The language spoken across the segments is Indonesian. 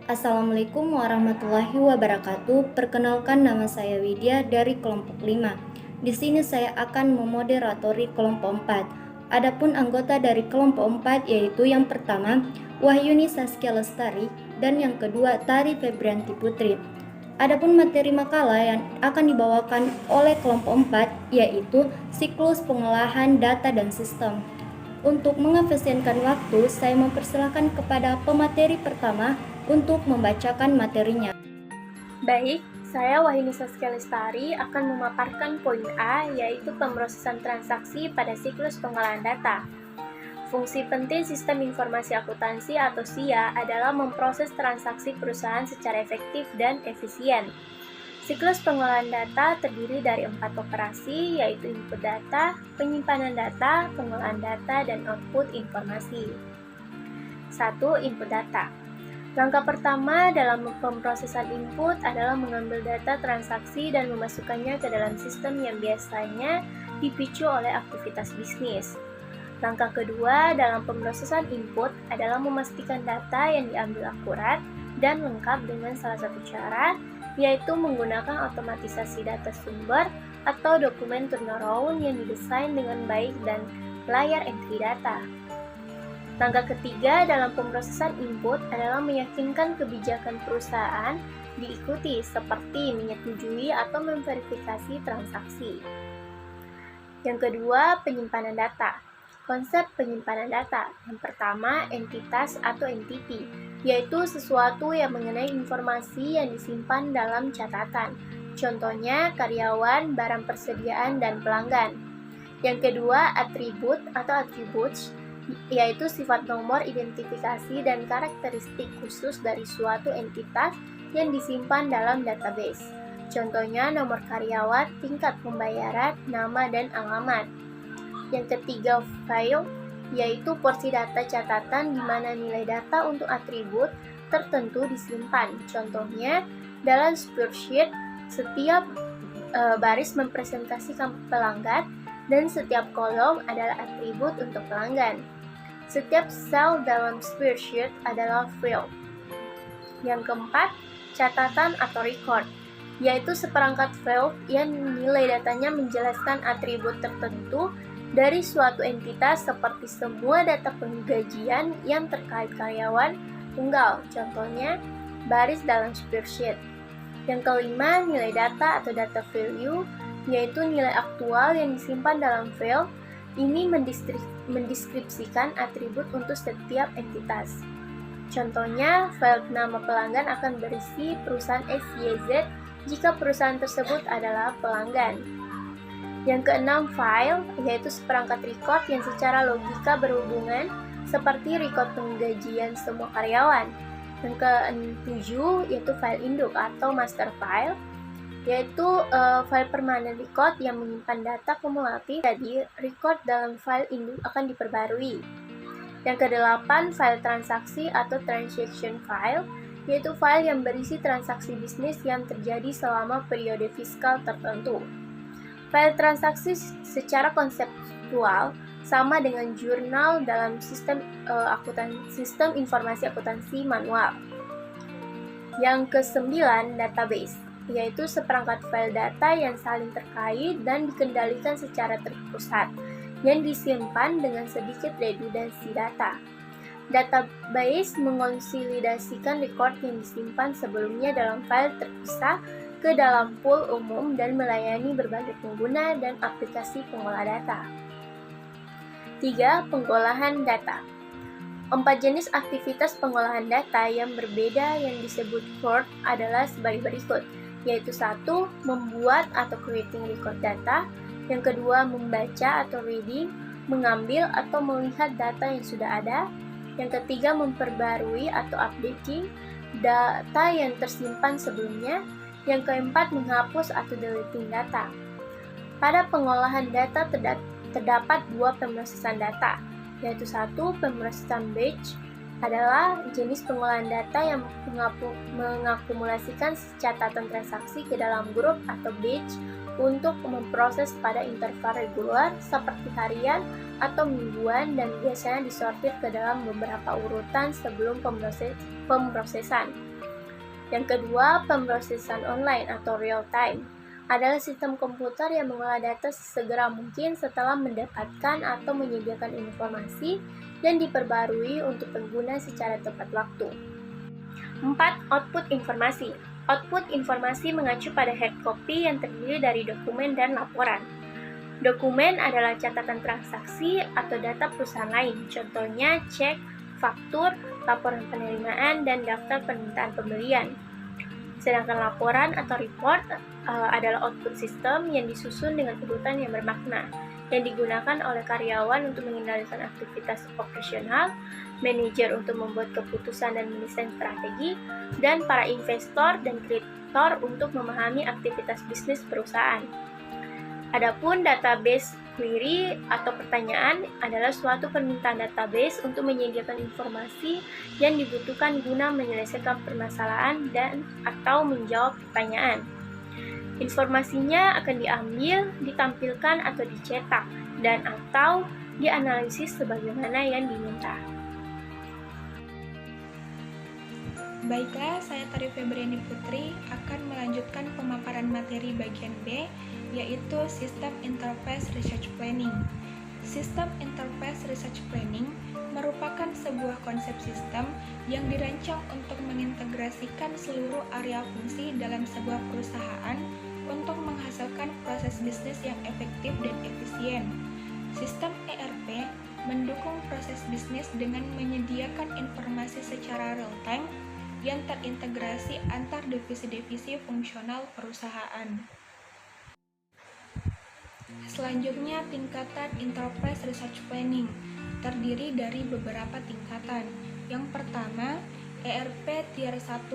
Assalamualaikum warahmatullahi wabarakatuh. Perkenalkan, nama saya Widya dari kelompok 5. Di sini saya akan memoderatori kelompok 4. Adapun anggota dari kelompok 4 yaitu yang pertama Wahyuni Saskia Lestari dan yang kedua Tari Febrianti Putri. Adapun materi makalah yang akan dibawakan oleh kelompok 4 yaitu siklus pengolahan data dan sistem. Untuk mengefisienkan waktu, saya mempersilahkan kepada pemateri pertama untuk membacakan materinya. Baik, saya Wahyuni Saskia Lestari akan memaparkan poin A, yaitu pemrosesan transaksi pada siklus pengolahan data. Fungsi penting sistem informasi akuntansi atau SIA adalah memproses transaksi perusahaan secara efektif dan efisien. Siklus pengolahan data terdiri dari 4 operasi, yaitu input data, penyimpanan data, pengolahan data, dan output informasi. 1. Input data. Langkah pertama dalam pemrosesan input adalah mengambil data transaksi dan memasukkannya ke dalam sistem yang biasanya dipicu oleh aktivitas bisnis. Langkah kedua dalam pemrosesan input adalah memastikan data yang diambil akurat dan lengkap dengan salah satu cara, yaitu menggunakan otomatisasi data sumber atau dokumen turnaround yang didesain dengan baik dan layar entry data. Langkah ketiga dalam pemrosesan input adalah meyakinkan kebijakan perusahaan diikuti seperti menyetujui atau memverifikasi transaksi. Yang kedua, penyimpanan data. Konsep penyimpanan data. Yang pertama, entitas atau entity, yaitu sesuatu yang mengenai informasi yang disimpan dalam catatan. Contohnya, karyawan, barang persediaan, dan pelanggan. Yang kedua, atribut atau attributes, yaitu sifat nomor identifikasi dan karakteristik khusus dari suatu entitas yang disimpan dalam database. Contohnya, nomor karyawan, tingkat pembayaran, nama, dan alamat. Yang ketiga, file, yaitu porsi data catatan di mana nilai data untuk atribut tertentu disimpan. Contohnya, dalam spreadsheet, setiap baris mempresentasikan pelanggan dan setiap kolom adalah atribut untuk pelanggan. Setiap sel dalam spreadsheet adalah field. Yang keempat, catatan atau record, yaitu seperangkat file yang nilai datanya menjelaskan atribut tertentu dari suatu entitas seperti semua data penggajian yang terkait karyawan tunggal, contohnya baris dalam spreadsheet. Yang kelima, nilai data atau data value, yaitu nilai aktual yang disimpan dalam file. Ini mendeskripsikan atribut untuk setiap entitas. Contohnya, file nama pelanggan akan berisi perusahaan XYZ jika perusahaan tersebut adalah pelanggan. Yang keenam, file, yaitu seperangkat record yang secara logika berhubungan seperti record penggajian semua karyawan. Yang ketujuh, yaitu file induk atau master file, yaitu file permanent record yang menyimpan data kumulatif, jadi record dalam file induk akan diperbarui. Yang kedelapan, file transaksi atau transaction file, yaitu file yang berisi transaksi bisnis yang terjadi selama periode fiskal tertentu. File transaksi secara konseptual sama dengan jurnal dalam sistem informasi akuntansi manual. Yang kesembilan, database, yaitu seperangkat file data yang saling terkait dan dikendalikan secara terpusat, yang disimpan dengan sedikit redundansi data. Database mengonsolidasikan record yang disimpan sebelumnya dalam file terpisah ke dalam pool umum dan melayani berbagai pengguna dan aplikasi pengolah data. 3. Pengolahan data. 4 jenis aktivitas pengolahan data yang berbeda yang disebut core adalah sebagai berikut, yaitu 1. Membuat atau creating record data. Yang kedua, membaca atau reading, mengambil atau melihat data yang sudah ada. Yang ketiga, memperbarui atau updating data yang tersimpan sebelumnya. Yang keempat, menghapus atau deleting data. Pada pengolahan data terdapat 2 pemrosesan data, yaitu 1. Pemrosesan batch adalah jenis pengolahan data yang mengakumulasikan catatan transaksi ke dalam grup atau batch untuk memproses pada interval reguler seperti harian atau mingguan dan biasanya disortir ke dalam beberapa urutan sebelum pemrosesan. Yang kedua, pemrosesan online atau real time adalah sistem komputer yang mengolah data sesegera mungkin setelah mendapatkan atau menyediakan informasi dan diperbarui untuk pengguna secara tepat waktu. 4. Output informasi. Output informasi mengacu pada hard copy yang terdiri dari dokumen dan laporan. Dokumen adalah catatan transaksi atau data perusahaan lain, contohnya cek, faktur, laporan penerimaan, dan daftar permintaan pembelian. Sedangkan laporan atau report adalah output sistem yang disusun dengan urutan yang bermakna, yang digunakan oleh karyawan untuk mengendalikan aktivitas operasional, manajer untuk membuat keputusan dan mendesain strategi, dan para investor dan kreditor untuk memahami aktivitas bisnis perusahaan. Adapun database query atau pertanyaan adalah suatu permintaan database untuk menyediakan informasi yang dibutuhkan guna menyelesaikan permasalahan dan atau menjawab pertanyaan. Informasinya akan diambil, ditampilkan atau dicetak, dan atau dianalisis sebagaimana yang diminta. Baiklah, saya Tari Febriani Putri akan melanjutkan pemaparan materi bagian B, yaitu Sistem Interface Research Planning. Sistem Interface Research Planning merupakan sebuah konsep sistem yang dirancang untuk mengintegrasikan seluruh area fungsi dalam sebuah perusahaan untuk menghasilkan proses bisnis yang efektif dan efisien. Sistem ERP mendukung proses bisnis dengan menyediakan informasi secara real-time yang terintegrasi antar divisi-divisi fungsional perusahaan. Selanjutnya, tingkatan Enterprise Research Planning terdiri dari beberapa tingkatan. Yang pertama, ERP Tier 1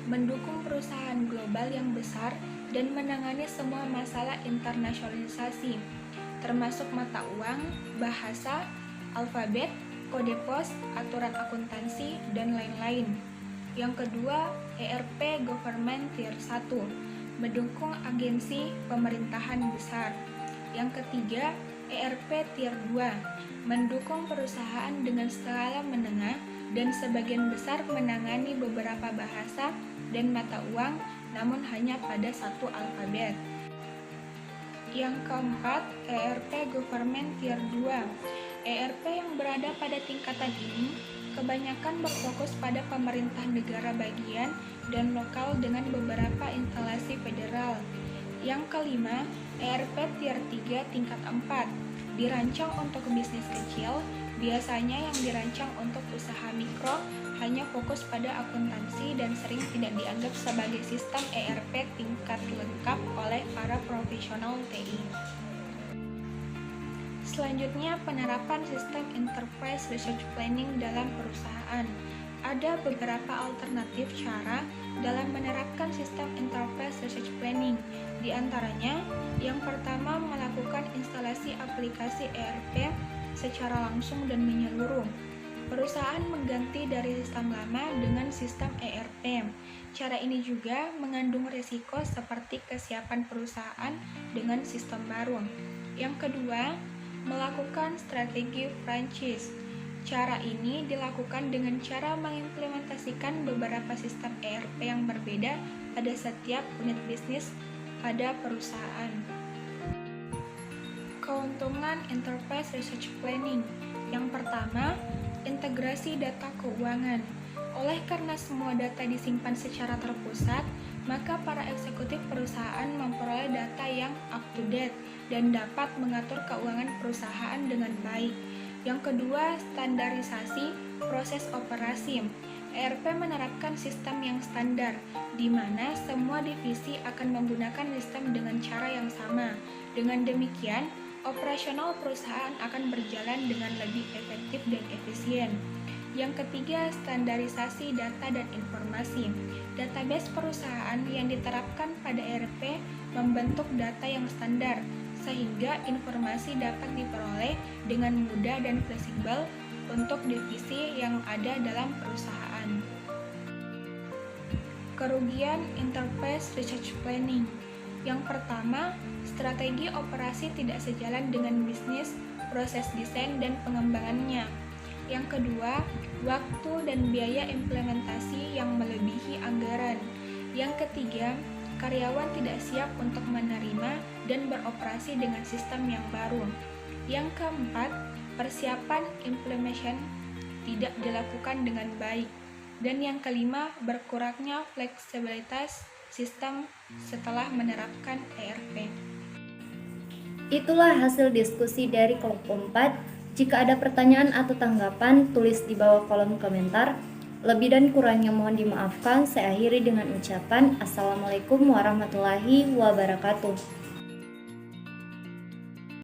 mendukung perusahaan global yang besar dan menangani semua masalah internasionalisasi, termasuk mata uang, bahasa, alfabet, kode pos, aturan akuntansi, dan lain-lain. Yang kedua, ERP Government Tier 1 mendukung agensi pemerintahan besar. Yang ketiga, ERP Tier 2 mendukung perusahaan dengan skala menengah dan sebagian besar menangani beberapa bahasa dan mata uang, namun hanya pada satu alfabet. Yang keempat, ERP Government Tier 2. ERP yang berada pada tingkatan ini kebanyakan berfokus pada pemerintah negara bagian dan lokal dengan beberapa instalasi federal. Yang kelima, ERP Tier 3 tingkat 4 dirancang untuk bisnis kecil, biasanya yang dirancang untuk usaha mikro, hanya fokus pada akuntansi dan sering tidak dianggap sebagai sistem ERP tingkat lengkap oleh para profesional TI. Selanjutnya, penerapan sistem Enterprise Research Planning dalam perusahaan. Ada beberapa alternatif cara dalam menerapkan sistem Enterprise Research Planning. Di antaranya, yang pertama melakukan instalasi aplikasi ERP secara langsung dan menyeluruh. Perusahaan mengganti dari sistem lama dengan sistem ERP. Cara ini juga mengandung risiko seperti kesiapan perusahaan dengan sistem baru. Yang kedua, melakukan strategi franchise. Cara ini dilakukan dengan cara mengimplementasikan beberapa sistem ERP yang berbeda pada setiap unit bisnis pada perusahaan. Keuntungan Enterprise Research Planning. Yang pertama, integrasi data keuangan. Oleh karena semua data disimpan secara terpusat, maka para eksekutif perusahaan memperoleh data yang up-to-date dan dapat mengatur keuangan perusahaan dengan baik. Yang kedua, standarisasi proses operasi. ERP menerapkan sistem yang standar, di mana semua divisi akan menggunakan sistem dengan cara yang sama. Dengan demikian, operasional perusahaan akan berjalan dengan lebih efektif dan efisien. Yang ketiga, standarisasi data dan informasi. Database perusahaan yang diterapkan pada ERP membentuk data yang standar, sehingga informasi dapat diperoleh dengan mudah dan fleksibel untuk divisi yang ada dalam perusahaan. Kerugian Enterprise Research Planning. Yang pertama, Strategi operasi tidak sejalan dengan bisnis, proses desain, dan pengembangannya. Yang kedua, waktu dan biaya implementasi yang melebihi anggaran. Yang ketiga, karyawan tidak siap untuk menerima dan beroperasi dengan sistem yang baru. Yang keempat, persiapan implementation tidak dilakukan dengan baik. Dan yang kelima, berkurangnya fleksibilitas sistem setelah menerapkan ERP. Itulah hasil diskusi dari kelompok 4. Jika ada pertanyaan atau tanggapan, tulis di bawah kolom komentar. Lebih dan kurangnya mohon dimaafkan. Saya akhiri dengan ucapan Assalamualaikum warahmatullahi wabarakatuh.